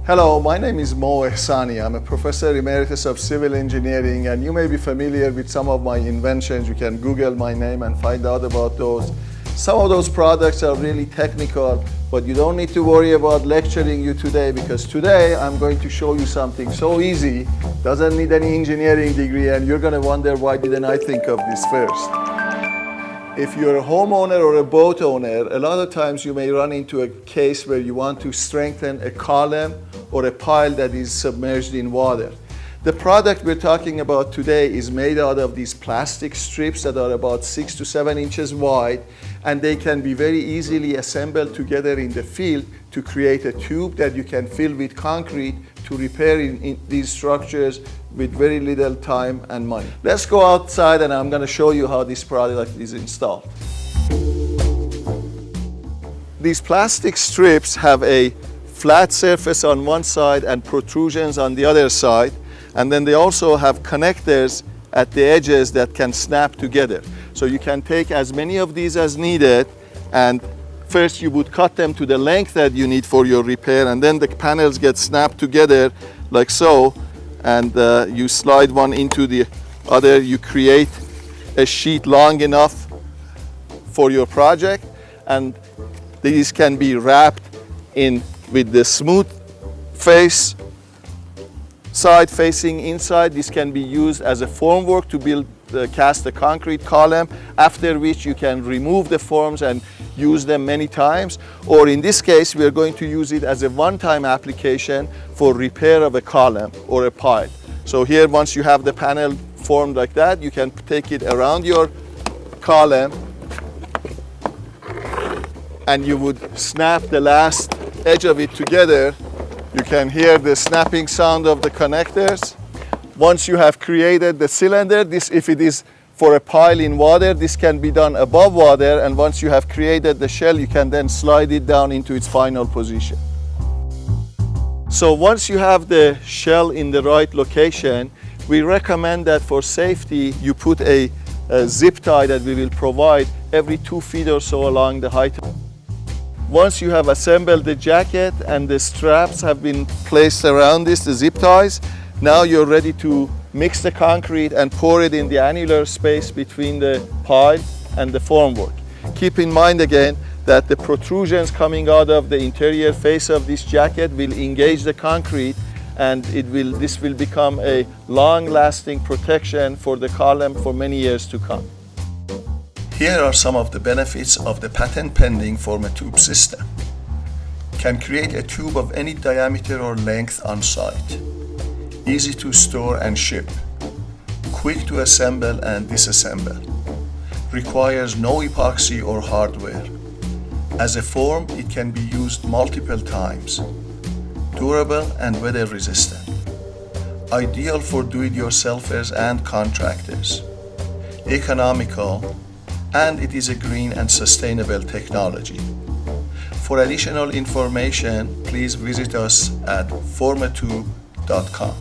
Hello, my name is Mo Ehsani. I'm a professor emeritus of civil engineering, and you may be familiar with some of my inventions. You can Google my name and find out about those. Some of those products are really technical, but you don't need to worry about lecturing you today, because today I'm going to show you something so easy, doesn't need any engineering degree, and you're going to wonder, why didn't I think of this first? If you're a homeowner or a boat owner, a lot of times you may run into a case where you want to strengthen a column or a pile that is submerged in water. The product we're talking about today is made out of these plastic strips that are about 6 to 7 inches wide, and they can be very easily assembled together in the field to create a tube that you can fill with concrete to repair in these structures with very little time and money. Let's go outside and I'm going to show you how this product is installed. These plastic strips have a flat surface on one side and protrusions on the other side, and then they also have connectors at the edges that can snap together. So you can take as many of these as needed, and first you would cut them to the length that you need for your repair, and then the panels get snapped together like so, and you slide one into the other. You create a sheet long enough for your project, and these can be wrapped in with the smooth face, side facing inside. This can be used as a formwork to cast a concrete column, after which you can remove the forms and use them many times. Or in this case, we are going to use it as a one-time application for repair of a column or a pile. So here, once you have the panel formed like that, you can take it around your column and you would snap the last edge of it together. You can hear the snapping sound of the connectors. Once you have created the cylinder, if it is for a pile in water, this can be done above water, and once you have created the shell, you can then slide it down into its final position. So once you have the shell in the right location, we recommend that for safety, you put a zip tie that we will provide every 2 feet or so along the height. Once you have assembled the jacket and the straps have been placed around this, the zip ties, now you're ready to mix the concrete and pour it in the annular space between the pile and the formwork. Keep in mind again that the protrusions coming out of the interior face of this jacket will engage the concrete, and this will become a long-lasting protection for the column for many years to come. Here are some of the benefits of the patent-pending Formatube system. Can create a tube of any diameter or length on site. Easy to store and ship. Quick to assemble and disassemble. Requires no epoxy or hardware. As a form, it can be used multiple times. Durable and weather resistant. Ideal for do-it-yourselfers and contractors. Economical, and it is a green and sustainable technology. For additional information, please visit us at formatube.com.